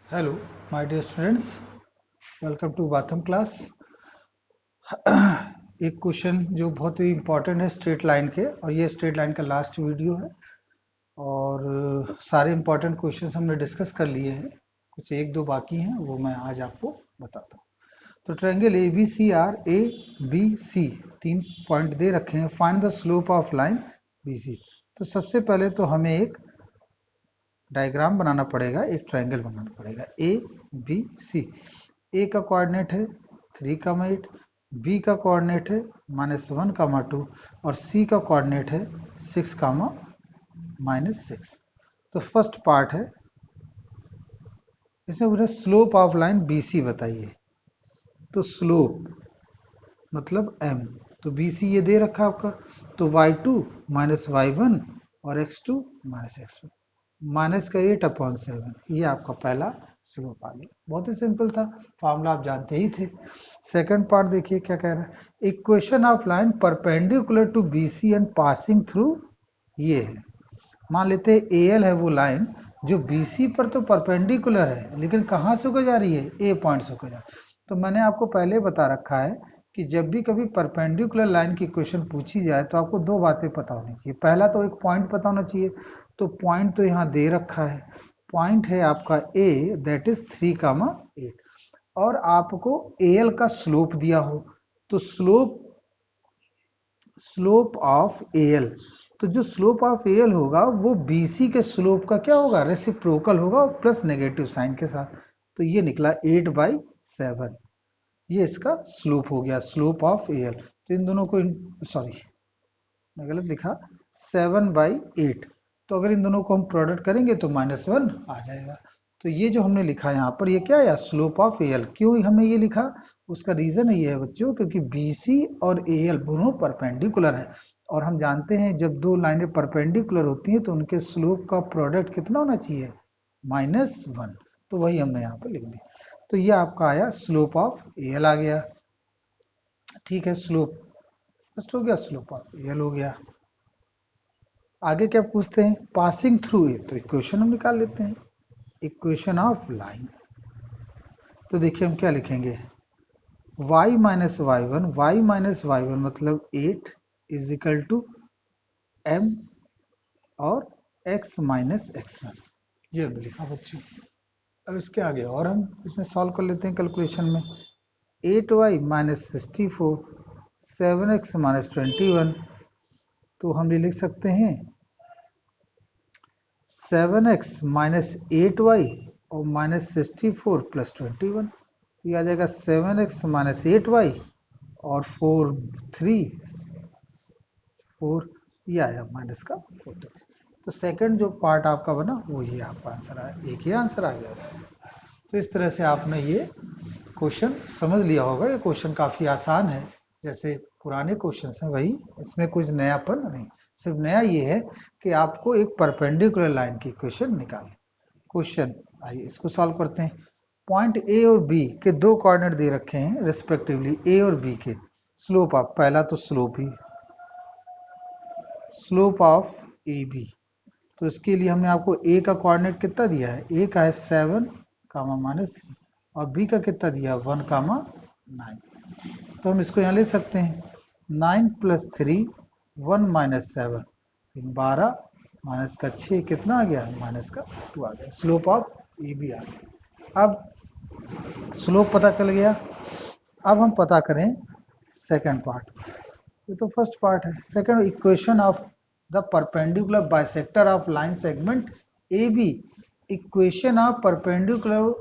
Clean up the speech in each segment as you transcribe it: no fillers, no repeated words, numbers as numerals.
Hello my dear students, welcome to बाथम class. एक question जो बहुत ही इम्पोर्टेंट है स्ट्रेट लाइन के, और ये स्ट्रेट लाइन का लास्ट वीडियो है। और सारे इम्पोर्टेंट क्वेश्चंस हमने डिस्कस कर लिए हैं, कुछ एक दो बाकी हैं, वो मैं आज आपको बताता हूँ। तो triangle A B C are A B C, तीन पॉइंट दे रखे हैं। Find the slope of line B C. तो सबसे पहले तो हमें एक डायग्राम बनाना पड़ेगा, एक ट्रायंगल बनाना पड़ेगा ए बी सी। ए का कोऑर्डिनेट है 3,8, बी का कोऑर्डिनेट है -1,2 और सी का कोऑर्डिनेट है 6,-6। तो फर्स्ट पार्ट है, इसमें पूरा slope of line B C बताइए। तो स्लोप मतलब m, तो बी सी ये दे रखा आपका, तो y2 -y1 और x2 -x1, माइनस का 8/7, ये आपका पहला स्लोप आ गया। बहुत ही सिंपल था, फॉर्मूला आप जानते ही थे। सेकंड पार्ट देखिए क्या कह रहा है, equation of line perpendicular to BC and passing through, ये है। मान लेते हैं एल है वो लाइन जो बीसी पर तो परपेंडिकुलर है, लेकिन कहाँ से होकर जा रही है, ए पॉइंट से होकर जा रही है। तो मैंने आपको पहले बता रखा है कि जब भी कभी परपेंडिकुलर लाइन की क्वेश्चन पूछी जाए तो आपको दो बातें पता होनी चाहिए। पहला तो एक पॉइंट पता होना चाहिए, तो पॉइंट तो यहाँ दे रखा है, पॉइंट है आपका ए, दैट इज 3,8, और आपको एल का स्लोप दिया हो, तो स्लोप ऑफ एल, तो जो स्लोप ऑफ एल होगा वो बीसी के स्लोप का क्या होगा, रेसिप्रोकल होगा, प्लस नेगेटिव साइन के साथ। तो ये निकला 8/7, ये इसका स्लोप हो गया, स्लोप ऑफ एल। तो इन दोनों को, सॉरी मैं गलत लिखा, 7/8। तो अगर इन दोनों को हम प्रोडक्ट करेंगे तो -1 आ जाएगा। तो ये जो हमने लिखा यहाँ पर, ये क्या आया, स्लोप ऑफ एल। क्यों हमने ये लिखा, उसका रीजन ये है बच्चों, क्योंकि बीसी और एल दोनों परपेंडिकुलर है, और हम जानते हैं जब दो लाइनें परपेंडिकुलर होती हैं तो उनके स्लोप का प्रोडक्ट कितना होना चाहिए, -1। तो वही हमने यहाँ पर लिख दिया। तो ये आपका आया स्लोप ऑफ एल आ गया। ठीक है, स्लोप फर्स्ट हो गया, स्लोप ऑफ एल हो गया। आगे क्या पूछते हैं, पासिंग थ्रू ए, तो इक्वेशन हम निकाल लेते हैं, इक्वेशन ऑफ लाइन। तो देखिए हम क्या लिखेंगे, y माइनस वाई वन मतलब 8 इज इक्वल टू m और x माइनस x1, ये हमने लिखा बच्चों। अब इसके आगे और हम इसमें सॉल्व कर लेते हैं कैलकुलेशन में। 8y माइनस 64, 7x माइनस 21, तो हम ये लिख सकते हैं 7x माइनस 8y और माइनस 64 प्लस 21। तो ये आ जाएगा 7x माइनस 8y और 4 ये आया माइनस का 43। तो सेकंड जो पार्ट आपका बना वो ये आपका आंसर आया, एक ही आंसर आ गया। तो इस तरह से आपने ये क्वेश्चन समझ लिया होगा। ये क्वेश्चन काफ़ी आसान है, जैसे पुराने क्वेश्चन हैं वही, इसमें कुछ नयापन नहीं। सिर्फ नया ये है कि आपको एक परपेंडिकुलर लाइन की इक्वेशन निकालनी। क्वेश्चन आइए इसको सॉल्व करते हैं। पॉइंट ए और बी के दो कोऑर्डिनेट दे रखे हैं रिस्पेक्टिवली, ए और बी के। स्लोप ऑफ, पहला तो स्लोप ही, स्लोप ऑफ ए बी। तो इसके लिए हमने आपको ए का कोऑर्डिनेट कितना दिया है, ए का है 7, -3, और बी का कितना दिया 1, 9। तो हम इसको यहाँ ले सकते हैं, 9 + 3 1 - 7, 12 माइनस का 6 कितना आ गया, -2 आ गया। स्लोप ऑफ ए बी आ गया। अब स्लोप पता चल गया, अब हम पता करें सेकंड पार्ट। ये तो फर्स्ट पार्ट है। Second, equation of the perpendicular bisector of line segment A B, equation of perpendicular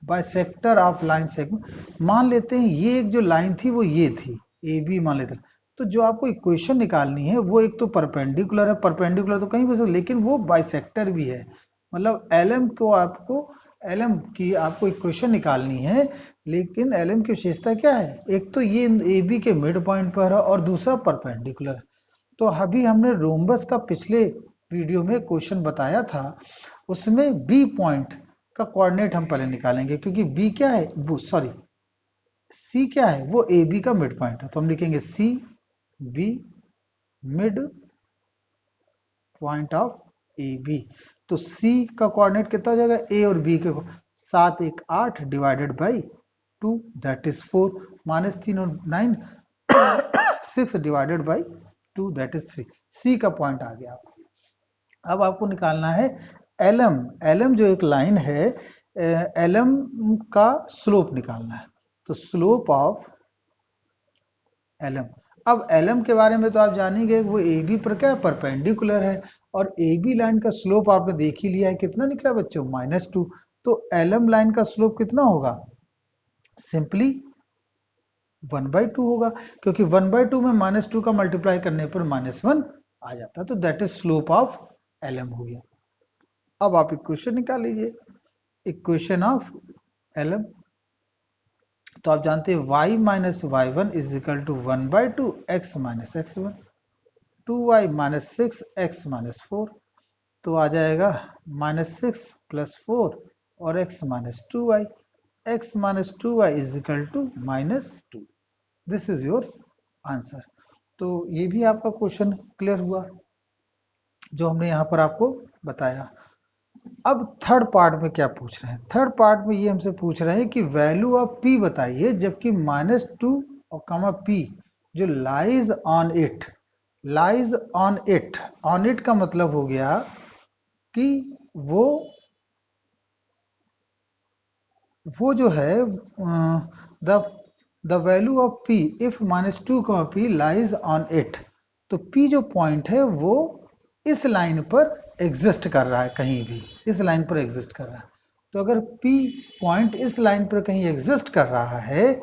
bisector of line segment. मान लेते हैं ये एक जो लाइन थी वो ये थी, ए बी मान लेते हैं। तो जो आपको इक्वेशन निकालनी है वो एक तो परपेंडिकुलर है, परपेंडिकुलर तो कहीं भी हो, लेकिन वो बाइसेक्टर भी है। मतलब एलएम को आपको, एलएम की आपको इक्वेशन निकालनी है, लेकिन एलएम की विशेषता क्या है, एक तो ये ए बी के मिड पॉइंट पर है और दूसरा परपेंडिकुलर। तो अभी हमने रोम्बस का पिछले वीडियो में क्वेश्चन बताया था, उसमें बी पॉइंट का कोऑर्डिनेट हम पहले निकालेंगे, क्योंकि बी क्या है, वो सॉरी सी क्या है, वो ए बी का मिड पॉइंट है। तो हम लिखेंगे C B mid point of A B. तो सी का कोऑर्डिनेट कितना हो जाएगा, ए और बी के 7 1 8 डिवाइडेड बाई 2 दैट इज 4, -3 और 9 6 डिवाइडेड बाई 2 दैट इज 3। सी का पॉइंट आ गया। अब आपको निकालना है एलएम। एलएम जो एक लाइन है, एलएम का स्लोप निकालना है। तो स्लोप ऑफ एलएम, अब एलएम के बारे में तो आप जानेंगे, वो ए बी पर क्या परपेंडिकुलर है, और ए बी लाइन का स्लोप आपने देख ही लिया है, कितना निकला बच्चों, -2। तो एलएम लाइन का स्लोप कितना होगा, सिंपली 1/2 होगा, क्योंकि 1/2 में -2 का मल्टीप्लाई करने पर -1 आ जाता है। तो that is slope of LM हो गया। अब आप इक्वेशन निकाल लीजिए, इक्वेशन ऑफ एलएम। तो आप जानते हैं y minus y1 is equal to 1/2 x minus x1, 2y minus 6 x minus 4, तो आ जाएगा -6 + 4 और x minus 2y, x minus 2y is equal to -2। This is your answer. तो ये भी आपका क्वेश्चन क्लियर हुआ जो हमने यहाँ पर आपको बताया। अब थर्ड पार्ट में क्या पूछ रहे हैं, थर्ड पार्ट में ये हमसे पूछ रहे हैं कि वैल्यू ऑफ p बताइए, जबकि -2 और कमा p जो lies on it, lies on it, on it का मतलब हो गया कि वो जो है the value of p if -2 कमा p लाइज ऑन इट, तो p जो पॉइंट है वो इस लाइन पर एग्जिस्ट कर रहा है, कहीं भी इस लाइन पर एग्जिस्ट कर रहा है। तो अगर P पॉइंट इस लाइन पर कहीं एग्जिस्ट कर रहा है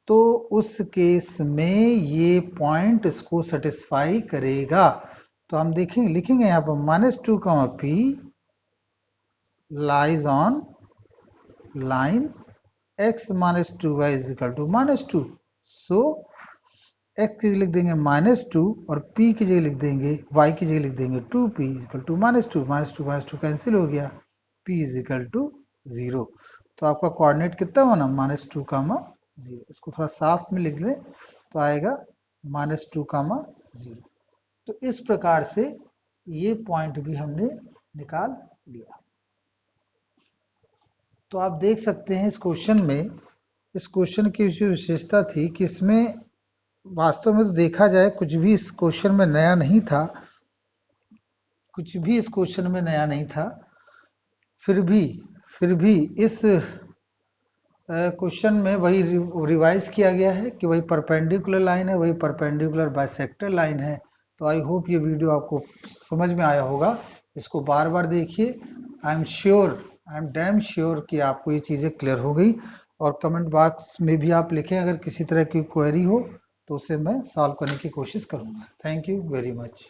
तो उस केस में ये पॉइंट इसको सेटिस्फाई करेगा। तो हम देखेंगे, लिखेंगे यहाँ पर -2 P lies on line x minus 2y is equal to -2। So x की जगह लिख देंगे -2 और p की जगह लिख देंगे, y की जगह लिख देंगे 2p इक्वल टू -2, -2 कैंसिल हो गया, p इज इक्वल टू 0। तो आपका कोऑर्डिनेट कितना होना, -2, 0। इसको थोड़ा साफ में लिख लें तो आएगा -2, 0। तो इस प्रकार से ये पॉइंट भी हमने निकाल लिया। तो आप देख सकते हैं इस क्वेश्चन में, इस क्वेश्चन की जो विशेषता थी कि इसमें वास्तव में तो देखा जाए कुछ भी इस क्वेश्चन में नया नहीं था, कुछ भी इस क्वेश्चन में नया नहीं था। फिर भी इस क्वेश्चन में वही रिवाइज किया गया है कि वही परपेंडिकुलर लाइन है, वही परपेंडिकुलर बाइसेक्टर लाइन है। तो आई होप ये वीडियो आपको समझ में आया होगा। इसको बार बार देखिए। आई एम डैम श्योर कि आपको ये चीज़ें क्लियर हो गई। और कमेंट बॉक्स में भी आप लिखें अगर किसी तरह की क्वेरी हो तो उसे मैं सॉल्व करने की कोशिश करूँगा। Thank you very much.